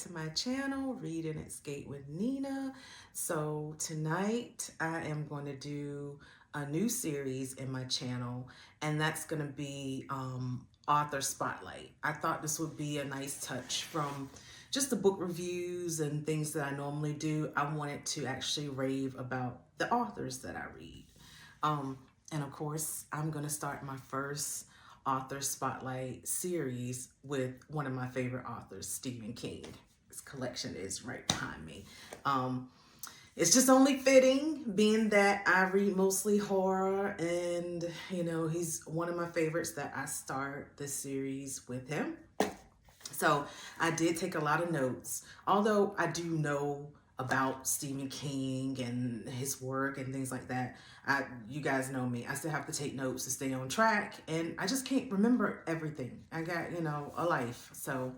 to my channel, Read and Escape with Nina. So tonight I am going to do a new series in my channel, and that's going to be author spotlight. I thought this would be a nice touch from just the book reviews and things that I normally do. I wanted to actually rave about the authors that I read. And of course, I'm going to start my first author spotlight series with one of my favorite authors, Stephen King. His collection is right behind me. It's just only fitting, being that I read mostly horror, and he's one of my favorites, that I start this series with him. So I did take a lot of notes, although I do know about Stephen King and his work and things like that. You guys know me. I still have to take notes to stay on track, and I just can't remember everything. I got, a life. So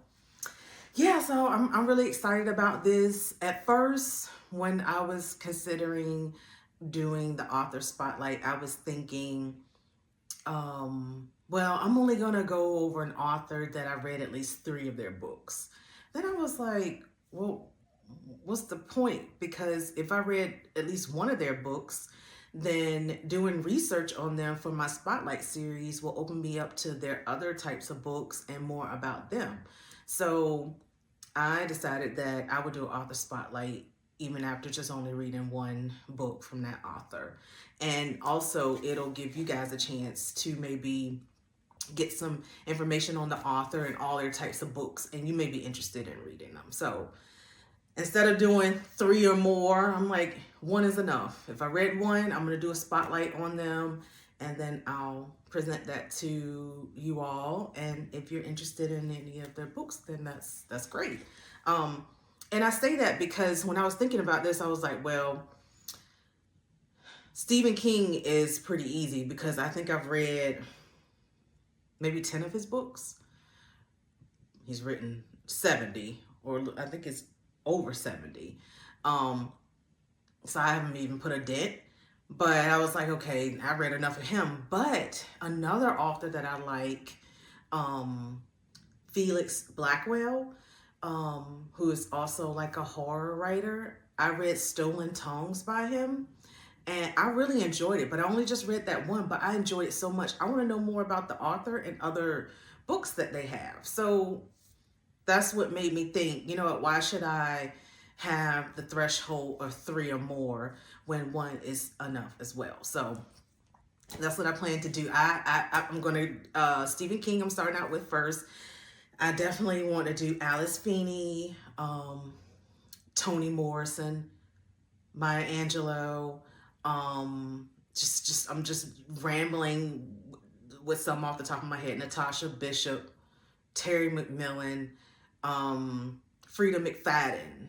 yeah, so I'm really excited about this. At first, when I was considering doing the author spotlight, I was thinking, well, I'm only gonna go over an author that I read at least 3 of their books. Then I was like, well, what's the point? Because if I read at least one of their books, then doing research on them for my spotlight series will open me up to their other types of books and more about them. So I decided that I would do an author spotlight even after just only reading one book from that author. And also it'll give you guys a chance to maybe get some information on the author and all their types of books, and you may be interested in reading them. So instead of doing 3 or more, I'm like, 1 is enough. If I read one, I'm going to do a spotlight on them, and then I'll present that to you all. And if you're interested in any of their books, then that's great. And I say that because when I was thinking about this, I was like, well, Stephen King is pretty easy because I think I've read maybe 10 of his books. He's written 70, or I think it's over 70. So I haven't even put a dent, but I was like, okay, I read enough of him. But another author that I like, Felix Blackwell, who is also like a horror writer. I read Stolen Tongues by him, and I really enjoyed it, but I only just read that one, but I enjoyed it so much. I want to know more about the author and other books that they have. So that's what made me think, you know what, why should I have the threshold of 3 or more when 1 is enough as well? So that's what I plan to do. I'm going to, Stephen King, I'm starting out with first. I definitely want to do Alice Feeney, Toni Morrison, Maya Angelou. I'm just rambling with some off the top of my head. Natasha Bishop, Terry McMillan, Frida McFadden.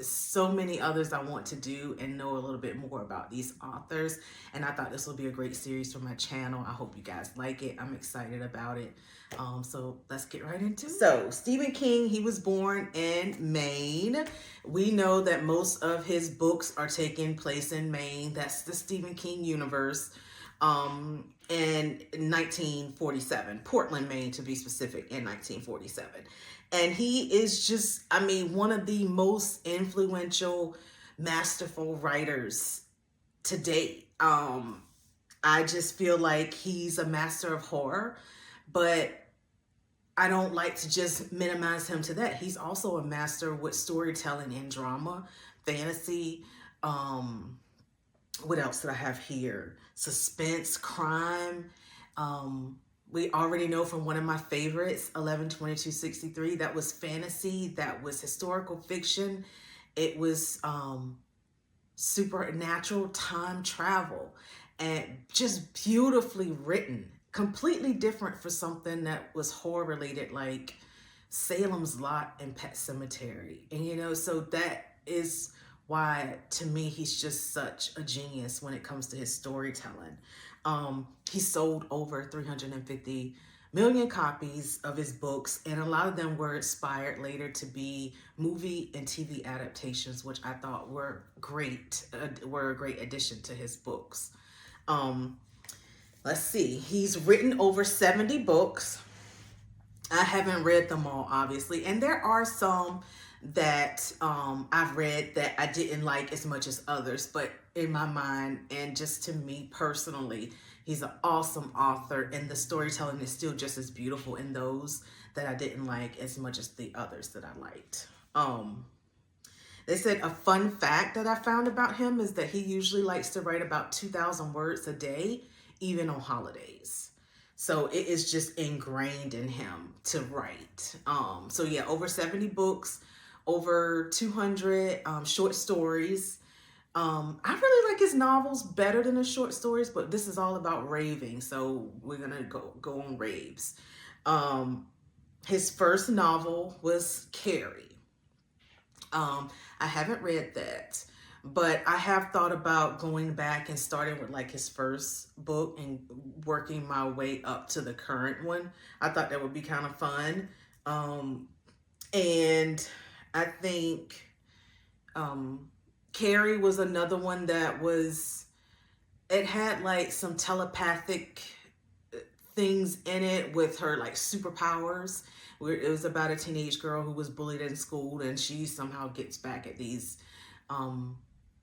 So many others I want to do and know a little bit more about these authors, and I thought this would be a great series for my channel. I hope you guys like it. I'm excited about it. So let's get right into it. So Stephen King, he was born in Maine. We know that most of his books are taking place in Maine. That's the Stephen King universe. In 1947, Portland, Maine, to be specific, in 1947. And he is just, I mean, one of the most influential, masterful writers to date. I just feel like he's a master of horror, but I don't like to just minimize him to that. He's also a master with storytelling and drama, fantasy. What else did I have here? Suspense, crime. We already know from one of my favorites, 11/22/63, that was fantasy, that was historical fiction. It was supernatural time travel, and just beautifully written. Completely different for something that was horror related, like Salem's Lot and Pet Cemetery. And so that is why, to me, he's just such a genius when it comes to his storytelling. He sold over 350 million copies of his books, and a lot of them were inspired later to be movie and TV adaptations, which I thought were great, were a great addition to his books. Let's see, he's written over 70 books. I haven't read them all, obviously, and there are some that I've read that I didn't like as much as others, but in my mind and just to me personally, he's an awesome author, and the storytelling is still just as beautiful in those that I didn't like as much as the others that I liked. They said a fun fact that I found about him is that he usually likes to write about 2,000 words a day, even on holidays. So it is just ingrained in him to write. So yeah, over 70 books, over 200 short stories. I really like his novels better than his short stories, but this is all about raving, so we're gonna go on raves. Um, his first novel was Carrie. I haven't read that, but I have thought about going back and starting with like his first book and working my way up to the current one. I thought that would be kind of fun. And I think Carrie was another one that was, it had like some telepathic things in it with her like superpowers, where it was about a teenage girl who was bullied in school and she somehow gets back at these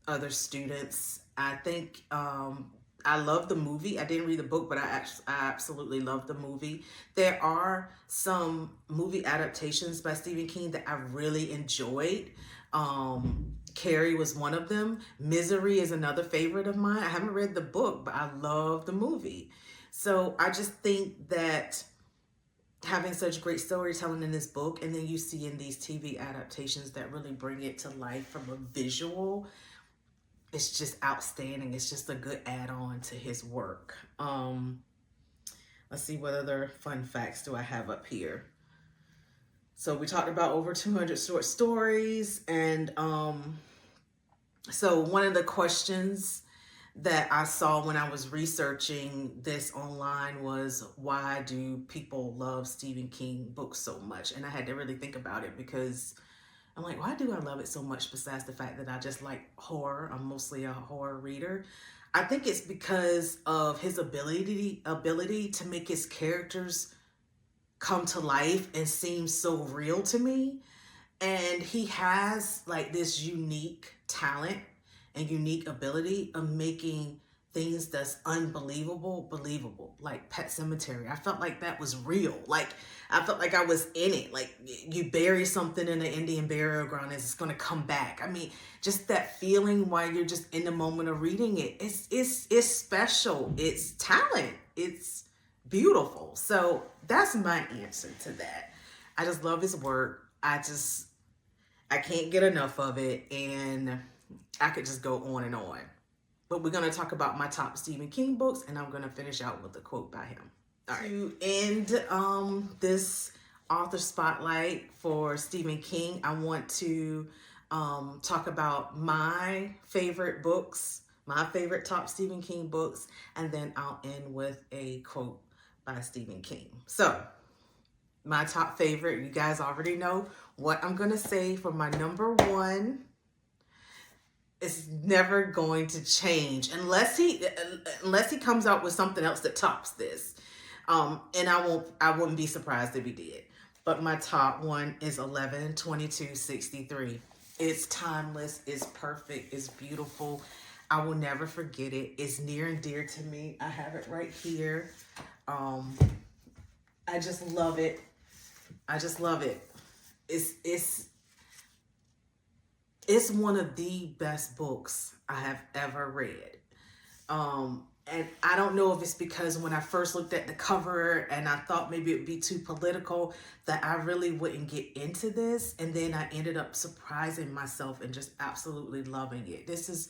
other students. I think I love the movie. I didn't read the book, but I absolutely love the movie. There are some movie adaptations by Stephen King that I really enjoyed. Carrie was one of them. Misery is another favorite of mine. I haven't read the book, but I love the movie. So I just think that having such great storytelling in this book, and then you see in these TV adaptations that really bring it to life from a visual, it's just outstanding. It's just a good add-on to his work. Let's see, what other fun facts do I have up here? So we talked about over 200 short stories, and so one of the questions that I saw when I was researching this online was, why do people love Stephen King books so much? And I had to really think about it, because I'm like, why do I love it so much besides the fact that I just like horror? I'm mostly a horror reader. I think it's because of his ability to make his characters come to life and seem so real to me. And he has like this unique talent and unique ability of making things that's unbelievable believable. Like Pet Cemetery, I felt like that was real. Like I felt like I was in it. Like you bury something in an Indian burial ground and it's gonna come back. I mean, just that feeling while you're just in the moment of reading it. It's special. It's talent. It's beautiful. So that's my answer to that. I just love his work. I can't get enough of it, and I could just go on and on. But we're going to talk about my top Stephen King books, and I'm going to finish out with a quote by him. All right. To end this author spotlight for Stephen King, I want to talk about my favorite books, my favorite top Stephen King books, and then I'll end with a quote by Stephen King. So, my top favorite, you guys already know what I'm going to say for my number one. It's never going to change unless he comes out with something else that tops this. And I wouldn't be surprised if he did. But my top one is 11/22/63. It's timeless, it's perfect, it's beautiful. I will never forget it. It's near and dear to me. I have it right here. I just love it. I just love it. It's one of the best books I have ever read. And I don't know if it's because when I first looked at the cover and I thought maybe it would be too political, that I really wouldn't get into this. And then I ended up surprising myself and just absolutely loving it. This is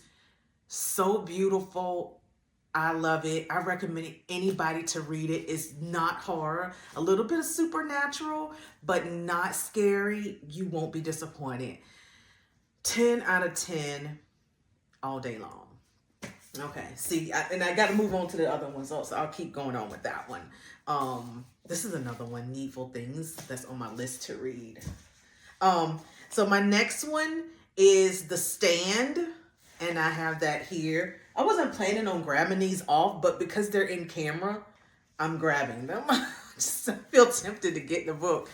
so beautiful. I love it. I recommend anybody to read it. It's not horror, a little bit of supernatural, but not scary. You won't be disappointed. 10 out of 10 all day long. Okay, see, and I got to move on to the other ones also. I'll keep going on with that one. This is another one, Needful Things, that's on my list to read. So my next one is The Stand, and I have that here. I wasn't planning on grabbing these off, but because they're in camera, I'm grabbing them. just feel tempted to get the book.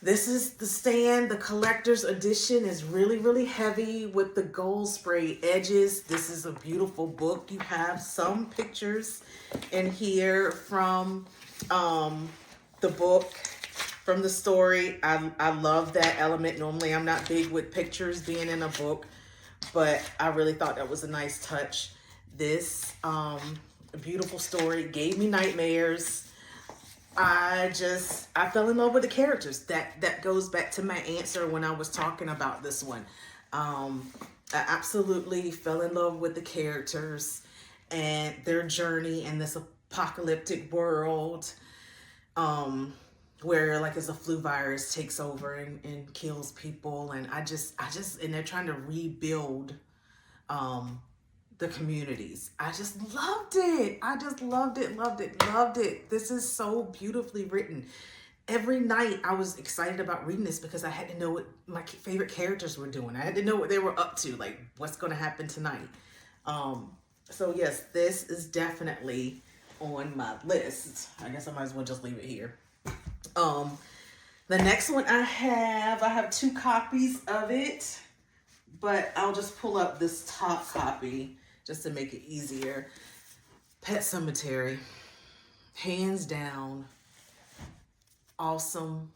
This is The Stand. The collector's edition is really, really heavy with the gold spray edges. This is a beautiful book. You have some pictures in here from the book, from the story. I love that element. Normally, I'm not big with pictures being in a book, but I really thought that was a nice touch. This beautiful story gave me nightmares. I fell in love with the characters. That goes back to my answer when I was talking about this one. I absolutely fell in love with the characters and their journey in this apocalyptic world, where like as a flu virus takes over and kills people, and and they're trying to rebuild the communities. I just loved it. I just loved it. This is so beautifully written. Every night I was excited about reading this because I had to know what my favorite characters were doing. I had to know what they were up to, like what's going to happen tonight. So yes, this is definitely on my list. I guess I might as well just leave it here. The next one I have 2 copies of it, but I'll just pull up this top copy just to make it easier. Pet Sematary, hands down, awesome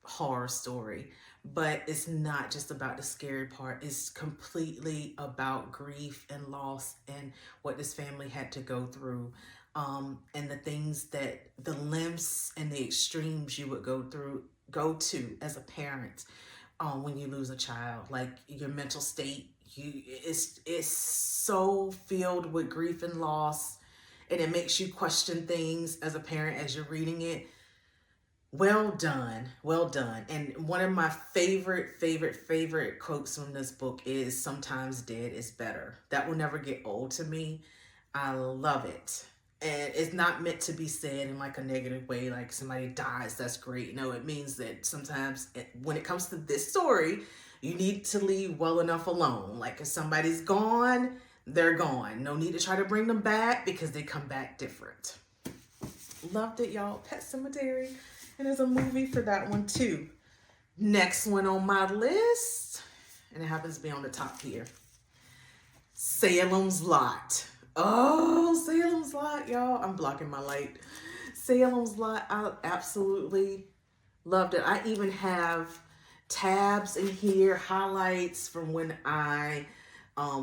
horror story. But it's not just about the scary part. It's completely about grief and loss and what this family had to go through. And the things that the lengths and the extremes you would go to as a parent when you lose a child, like your mental state. It's so filled with grief and loss, and it makes you question things as a parent as you're reading it. Well done. And one of my favorite quotes from this book is, "Sometimes dead is better." That will never get old to me. I love it. And it's not meant to be said in like a negative way, like somebody dies, that's great. No, it means that sometimes when it comes to this story, you need to leave well enough alone. Like if somebody's gone, they're gone. No need to try to bring them back because they come back different. Loved it, y'all. Pet Sematary. And there's a movie for that one too. Next one on my list, and it happens to be on the top here. Salem's Lot. Oh, Salem's Lot, y'all. I'm blocking my light. Salem's Lot, I absolutely loved it. I even have tabs in here, highlights from when I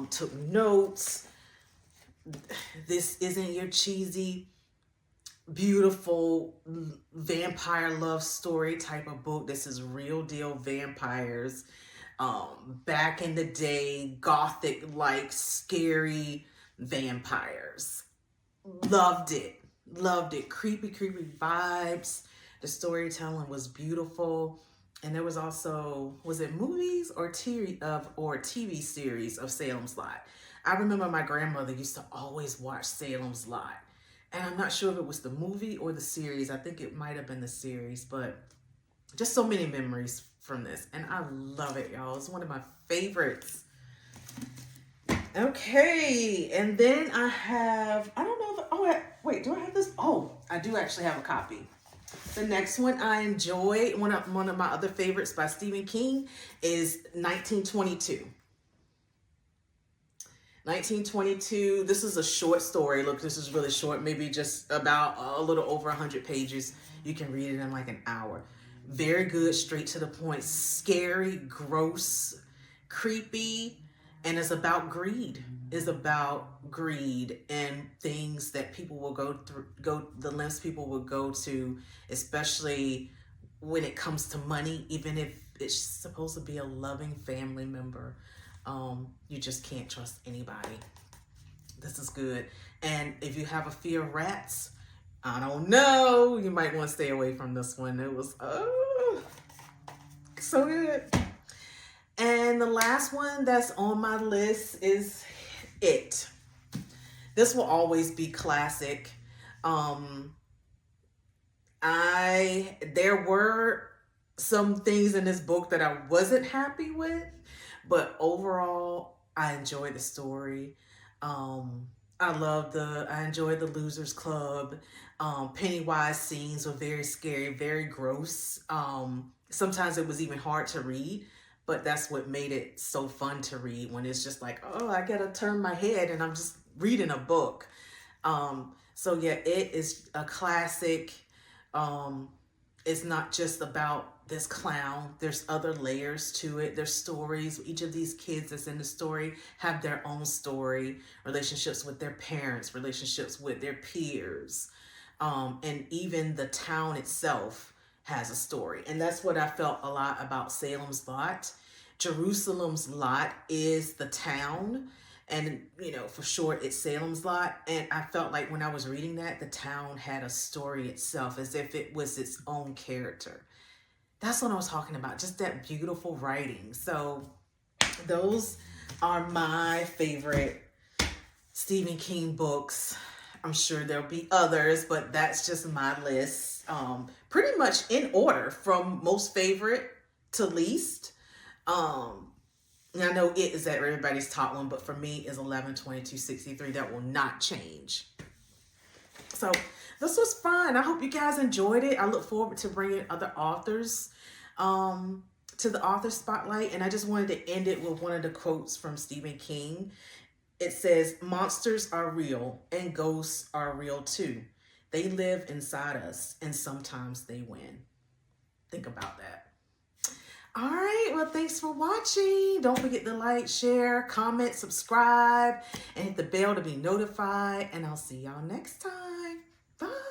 took notes. This isn't your cheesy, beautiful vampire love story type of book. This is real deal vampires. Back in the day, gothic, like scary vampires. Loved it. Creepy vibes. The storytelling was beautiful. And there was also, was it movies or TV series of Salem's Lot? I remember my grandmother used to always watch Salem's Lot. And I'm not sure if it was the movie or the series. I think it might have been the series, but just so many memories from this. And I love it, y'all. It's one of my favorites. Okay, and then I have, I don't know, wait, do I have this? Oh, I do actually have a copy. The next one I enjoy, one of my other favorites by Stephen King is 1922. 1922, this is a short story. Look, this is really short, maybe just about a little over 100 pages. You can read it in like an hour. Very good, straight to the point, scary, gross, creepy, and it's about greed. It's about greed and things that people will the lengths people will go to, especially when it comes to money, even if it's supposed to be a loving family member. You just can't trust anybody. This is good. And if you have a fear of rats, I don't know, you might want to stay away from this one. It was, so good. And the last one that's on my list is It. This will always be classic. There were some things in this book that I wasn't happy with, but overall, I enjoyed the story. I enjoyed the Losers Club. Pennywise scenes were very scary, very gross. Sometimes it was even hard to read, but that's what made it so fun to read, when it's just like, oh, I gotta turn my head and I'm just reading a book. So yeah, it is a classic. Um, it's not just about this clown. There's other layers to it. There's stories. Each of these kids that's in the story have their own story, relationships with their parents, relationships with their peers. And even the town itself has a story. And that's what I felt a lot about Salem's Lot. Jerusalem's Lot is the town, and for short, it's Salem's Lot. And I felt like when I was reading that, the town had a story itself, as if it was its own character. That's what I was talking about, just that beautiful writing. So those are my favorite Stephen King books. I'm sure there'll be others, but that's just my list. Pretty much in order from most favorite to least. And I know it is at everybody's top one, but for me is 11/22/63. That will not change. So this was fun. I hope you guys enjoyed it. I look forward to bringing other authors to the author spotlight. And I just wanted to end it with one of the quotes from Stephen King. It says, "Monsters are real and ghosts are real too. They live inside us and sometimes they win." Think about that. All right, well, thanks for watching. Don't forget to like, share, comment, subscribe, and hit the bell to be notified. And I'll see y'all next time. Bye.